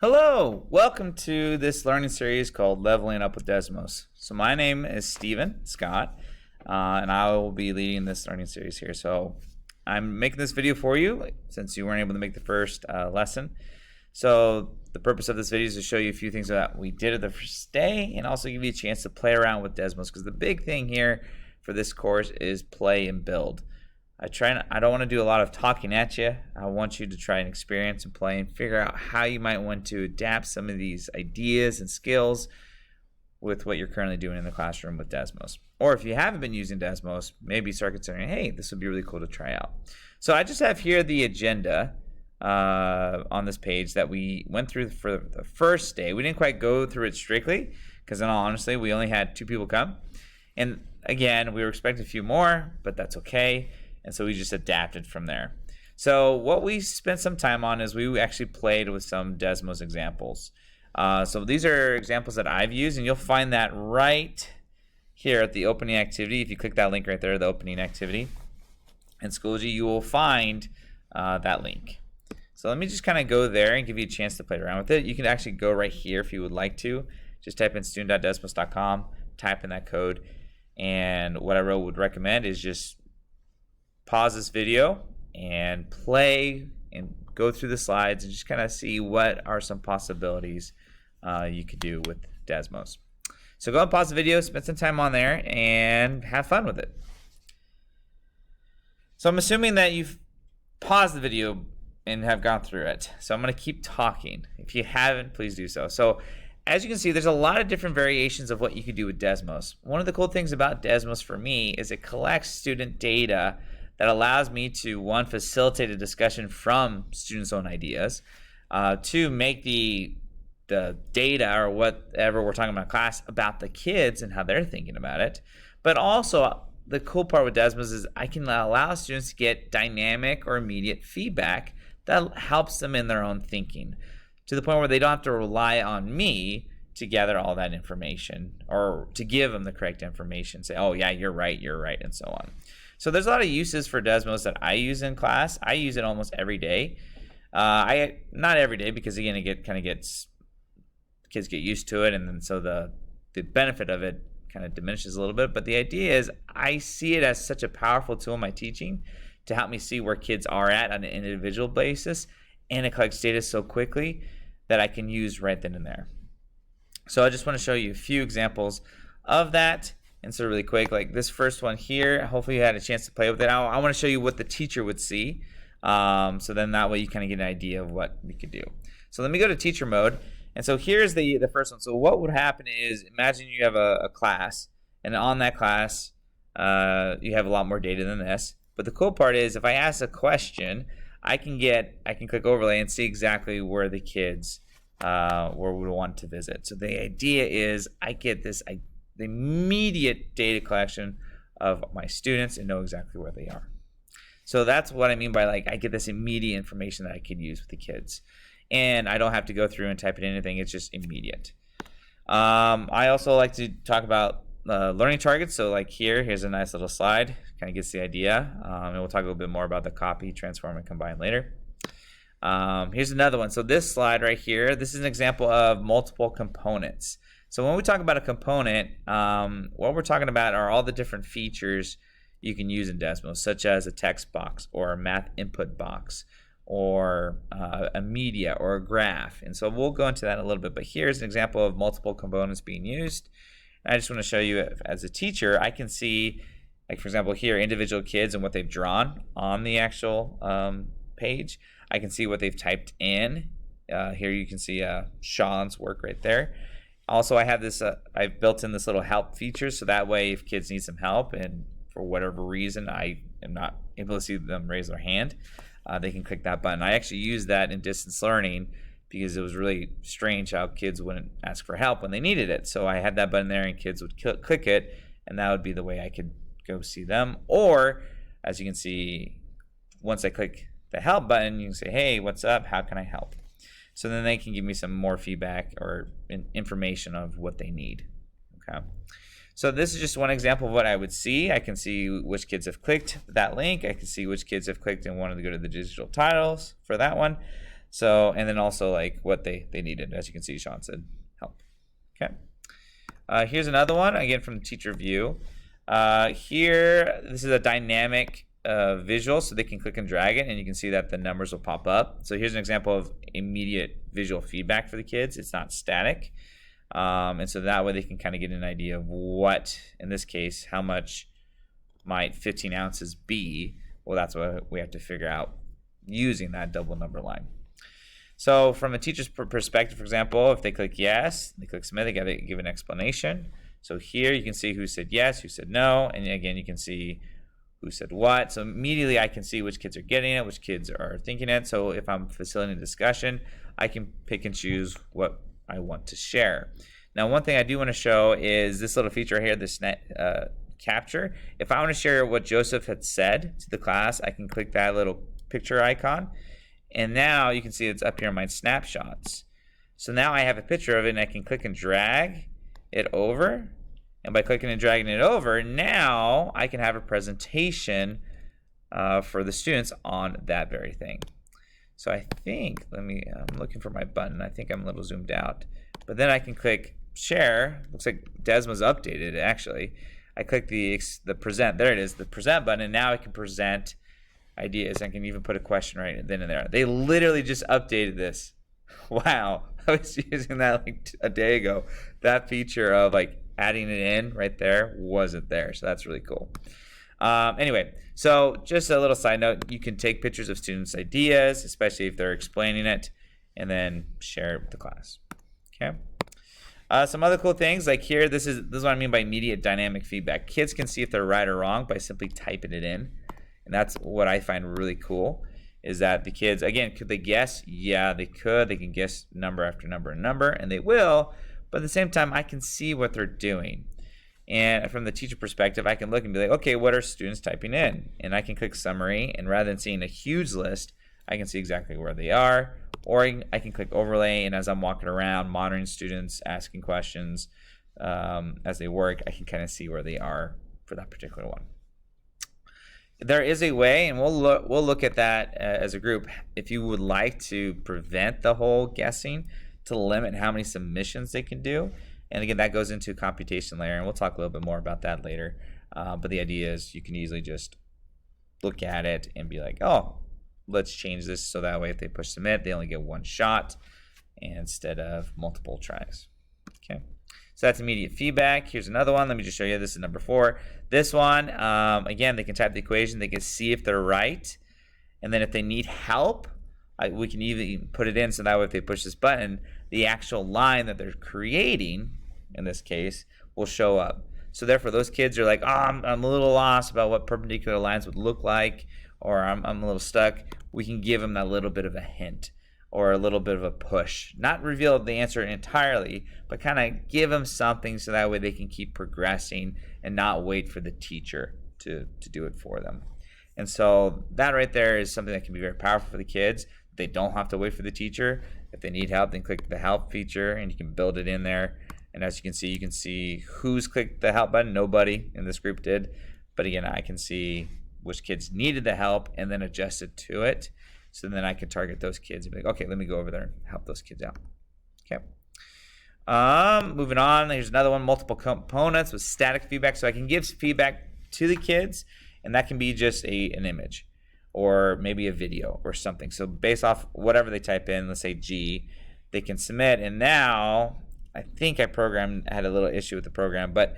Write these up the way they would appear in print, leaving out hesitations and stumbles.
Hello, welcome to this learning series called Leveling Up with Desmos. So my name is Steven Scott, and I will be leading this learning series here. So I'm making this video for you since you weren't able to make the first lesson. So the purpose of this video is to show you a few things that we did at the first day and also give you a chance to play around with Desmos, because the big thing here for this course is play and build. I don't want to do a lot of talking at you. I want you to try and experience and play and figure out how you might want to adapt some of these ideas and skills with what you're currently doing in the classroom with Desmos. Or if you haven't been using Desmos, maybe start considering, hey, this would be really cool to try out. So I just have here the agenda on this page that we went through for the first day. We didn't quite go through it strictly because in all honesty, we only had 2 people come. And again, we were expecting a few more, but that's okay. And so we just adapted from there. So what we spent some time on is we actually played with some Desmos examples. So these are examples that I've used, and you'll find that right here at the opening activity. If you click that link right there, the opening activity in Schoology, you will find that link. So let me just kind of go there and give you a chance to play around with it. You can actually go right here if you would like to. Just type in student.desmos.com, type in that code, and what I would recommend is just pause this video and play and go through the slides and just kind of see what are some possibilities you could do with Desmos. So go and pause the video, spend some time on there, and have fun with it. So I'm assuming that you've paused the video and have gone through it. So I'm going to keep talking. If you haven't, please do so. So as you can see, there's a lot of different variations of what you could do with Desmos. One of the cool things about Desmos for me is it collects student data that allows me to, one, facilitate a discussion from students' own ideas, two, make the data or whatever we're talking about in class about the kids and how they're thinking about it. But also, the cool part with Desmos is I can allow students to get dynamic or immediate feedback that helps them in their own thinking, to the point where they don't have to rely on me to gather all that information or to give them the correct information, say, oh yeah, you're right, and so on. So there's a lot of uses for Desmos that I use in class. I use it almost every day. Not every day, because again, kids get used to it, and then so the benefit of it kind of diminishes a little bit. But the idea is I see it as such a powerful tool in my teaching to help me see where kids are at on an individual basis, and it collects data so quickly that I can use right then and there. So I just want to show you a few examples of that. And so really quick, like this first one here, hopefully you had a chance to play with it. I want to show you what the teacher would see. So then that way you kind of get an idea of what we could do. So let me go to teacher mode. And so here's the first one. So what would happen is, imagine you have a class, and on that class, you have a lot more data than this. But the cool part is, if I ask a question, I can click overlay and see exactly where the kids where we want to visit. So the idea is I get the immediate data collection of my students and know exactly where they are. So that's what I mean by, like, I get this immediate information that I can use with the kids, and I don't have to go through and type in anything. It's just immediate. I also like to talk about learning targets. So like here's a nice little slide, kind of gets the idea, and we'll talk a little bit more about the copy, transform, and combine later. Here's another one. So this slide right here, this is an example of multiple components. So when we talk about a component, what we're talking about are all the different features you can use in Desmos, such as a text box or a math input box or a media or a graph. And so we'll go into that in a little bit, but here's an example of multiple components being used. And I just want to show you, as a teacher, I can see, like for example here, individual kids and what they've drawn on the actual page. I can see what they've typed in. Here you can see Sean's work right there. Also, I have this, I've built in this little help feature, so that way if kids need some help and for whatever reason I am not able to see them raise their hand, they can click that button. I actually use that in distance learning because it was really strange how kids wouldn't ask for help when they needed it. So I had that button there and kids would click it, and that would be the way I could go see them. Or, as you can see, once I click the help button, you can say, hey, what's up? How can I help? So then they can give me some more feedback or information of what they need. Okay. So this is just one example of what I would see. I can see which kids have clicked that link. I can see which kids have clicked and wanted to go to the digital titles for that one. So, and then also like what they needed. As you can see, Sean said help. Okay. Here's another one, again from the teacher view. Here, this is a dynamic visual, so they can click and drag it, and you can see that the numbers will pop up. So here's an example of immediate visual feedback for the kids. It's not static. And so that way they can kind of get an idea of what, in this case, how much might 15 ounces be. Well, that's what we have to figure out using that double number line. So from a teacher's perspective, for example, if they click yes, they click submit, they got to give an explanation. So here you can see who said yes, who said no, and again you can see who said what. So immediately I can see which kids are getting it, which kids are thinking it. So if I'm facilitating a discussion, I can pick and choose what I want to share. Now, one thing I do want to show is this little feature right here, this capture. If I want to share what Joseph had said to the class, I can click that little picture icon. And now you can see it's up here in my snapshots. So now I have a picture of it, and I can click and drag it over. And by clicking and dragging it over, now I can have a presentation for the students on that very thing. So I think, I'm looking for my button. I think I'm a little zoomed out. But then I can click share. Looks like Desmos updated it, actually. I click the present. There it is, the present button. And now I can present ideas. I can even put a question right then and there. They literally just updated this. Wow. I was using that like a day ago. That feature of like adding it in right there wasn't there. So that's really cool. Anyway, so just a little side note, you can take pictures of students' ideas, especially if they're explaining it, and then share it with the class. Okay. Some other cool things, like here, this is what I mean by immediate dynamic feedback. Kids can see if they're right or wrong by simply typing it in. And that's what I find really cool, is that the kids, again, could they guess? Yeah, they could. They can guess number after number and number, and they will. But at the same time, I can see what they're doing. And from the teacher perspective, I can look and be like, okay, what are students typing in? And I can click summary, and rather than seeing a huge list, I can see exactly where they are. Or I can click overlay, and as I'm walking around, monitoring students, asking questions as they work, I can kind of see where they are for that particular one. There is a way, and we'll look at that as a group, if you would like to prevent the whole guessing, to limit how many submissions they can do. And again, that goes into computation layer, and we'll talk a little bit more about that later. But the idea is you can easily just look at it and be like, oh, let's change this so that way if they push submit, they only get one shot instead of multiple tries. Okay. So that's immediate feedback. Here's another one. Let me just show you. This is number 4. This one, again, they can type the equation. They can see if they're right. And then if they need help, we can even put it in so that way if they push this button, the actual line that they're creating, in this case, will show up. So therefore, those kids are like, oh, I'm a little lost about what perpendicular lines would look like, or I'm a little stuck. We can give them that little bit of a hint or a little bit of a push. Not reveal the answer entirely, but kind of give them something so that way they can keep progressing and not wait for the teacher to do it for them. And so that right there is something that can be very powerful for the kids. They don't have to wait for the teacher. If they need help, then click the help feature and you can build it in there. And as you can see who's clicked the help button. Nobody in this group did. But again, I can see which kids needed the help and then adjusted to it. So then I can target those kids and be like, okay, let me go over there and help those kids out. Okay. Moving on, here's another one, multiple components with static feedback. So I can give feedback to the kids, and that can be just an image or maybe a video or something. So based off whatever they type in, let's say G, they can submit. And now I think I had a little issue with the program, but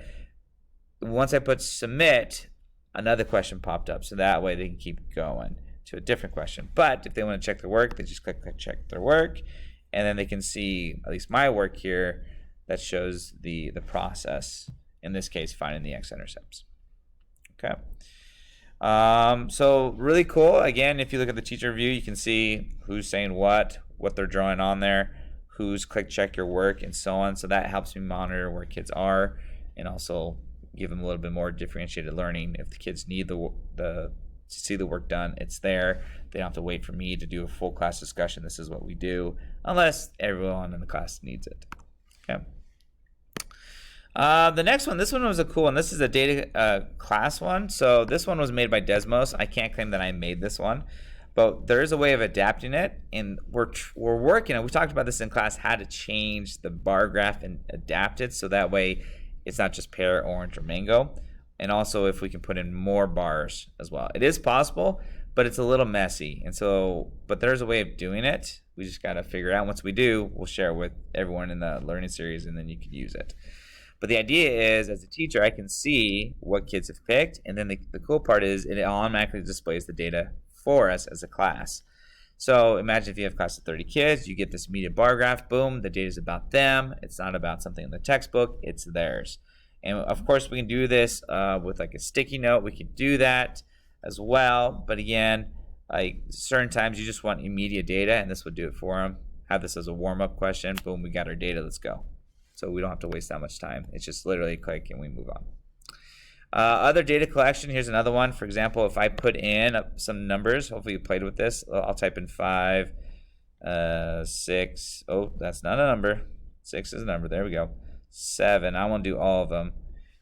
once I put submit, another question popped up. So that way they can keep going to a different question. But if they want to check their work, they just click check their work, and then they can see at least my work here that shows the process, in this case finding the x-intercepts. Okay. So really cool. Again, if you look at the teacher view, you can see who's saying what they're drawing on there, who's click check your work, and so on. So that helps me monitor where kids are and also give them a little bit more differentiated learning. If the kids need to see the work done, it's there. They don't have to wait for me to do a full class discussion. This is what we do, unless everyone in the class needs it. Okay. The next one, this one was a cool one. This is a data class one. So this one was made by Desmos. I can't claim that I made this one, But there is a way of adapting it, and we're working on. We talked about this in class, how to change the bar graph and adapt it so that way it's not just pear, orange, or mango. And also if we can put in more bars as well. It is possible, but it's a little messy. And so, but there's a way of doing it. We just got to figure it out. Once we do, we'll share it with everyone in the learning series, and then you can use it. But the idea is, as a teacher, I can see what kids have picked, and then the cool part is it automatically displays the data for us as a class. So imagine if you have a class of 30 kids, you get this immediate bar graph, boom, the data is about them. It's not about something in the textbook, it's theirs. And of course, we can do this with like a sticky note. We can do that as well. But again, like certain times you just want immediate data, and this would do it for them. Have this as a warm-up question. Boom, we got our data. Let's go. So we don't have to waste that much time. It's just literally click and we move on. Other data collection, here's another one. For example, if I put in some numbers, hopefully you played with this. I'll type in 5, 6. Oh, that's not a number. 6 is a number. There we go. 7. I want to do all of them.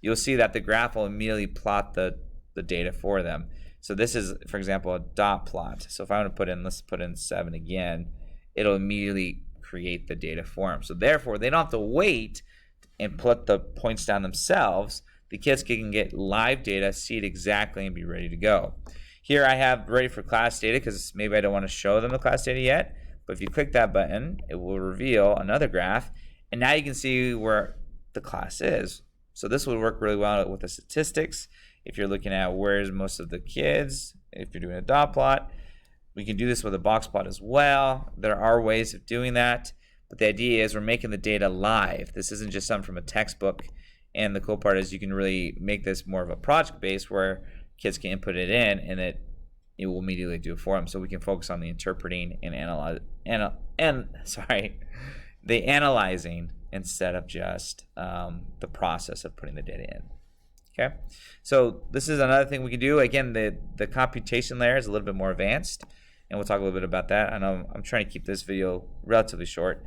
You'll see that the graph will immediately plot the data for them. So this is, for example, a dot plot. So if I want to put in, let's put in 7 again, it'll immediately create the data for them. So therefore, they don't have to wait and put the points down themselves. The kids can get live data, see it exactly, and be ready to go. Here I have ready for class data because maybe I don't want to show them the class data yet. But if you click that button, it will reveal another graph. And now you can see where the class is. So this would work really well with the statistics. If you're looking at where's most of the kids, if you're doing a dot plot, we can do this with a box plot as well. There are ways of doing that. But the idea is we're making the data live. This isn't just something from a textbook. And the cool part is you can really make this more of a project base where kids can input it in and it will immediately do it for them. So we can focus on the interpreting and the analyzing instead of just the process of putting the data in. Okay, so this is another thing we can do. Again, the computation layer is a little bit more advanced, and we'll talk a little bit about that. I know I'm trying to keep this video relatively short,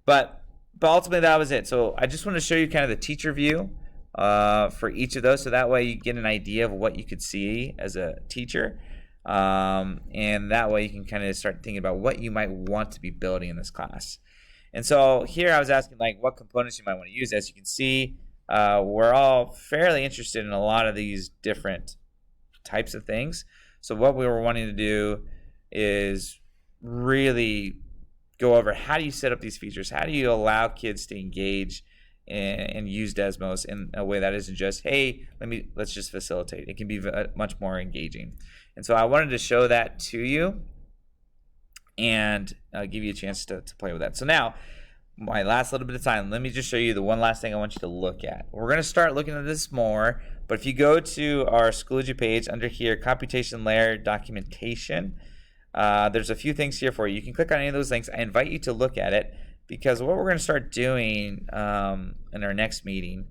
but ultimately that was it. So I just want to show you kind of the teacher view for each of those, so that way you get an idea of what you could see as a teacher, and that way you can kind of start thinking about what you might want to be building in this class. And so here I was asking like what components you might want to use. As you can see, we're all fairly interested in a lot of these different types of things. So what we were wanting to do is really go over how do you set up these features? How do you allow kids to engage and use Desmos in a way that isn't just, hey, let's just facilitate. It can be much more engaging. And so I wanted to show that to you and give you a chance to play with that. So now, my last little bit of time, let me just show you the one last thing I want you to look at. We're going to start looking at this more, but if you go to our Schoology page under here, computation layer documentation, there's a few things here for you. You can click on any of those links. I invite you to look at it because what we're going to start doing in our next meeting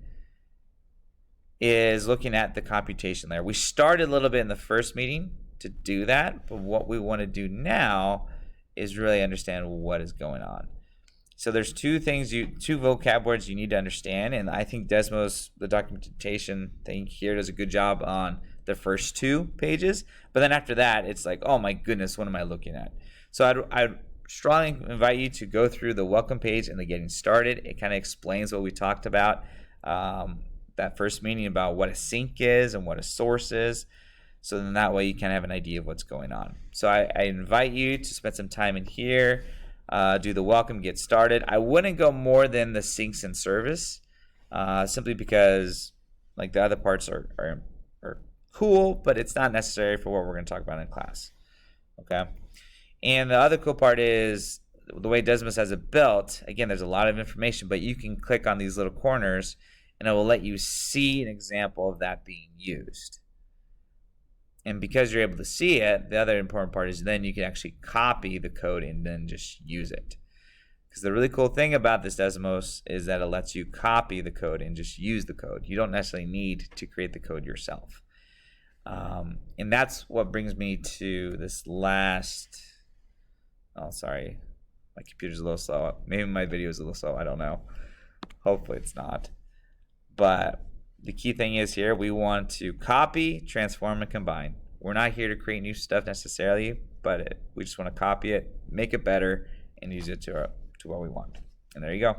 is looking at the computation layer. We started a little bit in the first meeting to do that, but what we want to do now is really understand what is going on. So there's two vocab words you need to understand, and I think Desmos, the documentation thing here, does a good job on the first 2 pages. But then after that, it's like, oh my goodness, what am I looking at? So I'd strongly invite you to go through the welcome page and the getting started. It kind of explains what we talked about that first meeting about what a sink is and what a source is. So then that way you kind of have an idea of what's going on. So I invite you to spend some time in here, do the welcome, get started. I wouldn't go more than the sinks and service, simply because like the other parts are cool, but it's not necessary for what we're going to talk about in class. Okay. And the other cool part is the way Desmos has it built. Again, there's a lot of information, but you can click on these little corners and it will let you see an example of that being used. And because you're able to see it, the other important part is then you can actually copy the code and then just use it. Because the really cool thing about this Desmos is that it lets you copy the code and just use the code. You don't necessarily need to create the code yourself. And that's what brings me to this last... Oh, sorry. My computer's a little slow. Maybe my video is a little slow. I don't know. Hopefully it's not. But the key thing is here, we want to copy, transform, and combine. We're not here to create new stuff necessarily, but we just want to copy it, make it better, and use it to what we want. And there you go.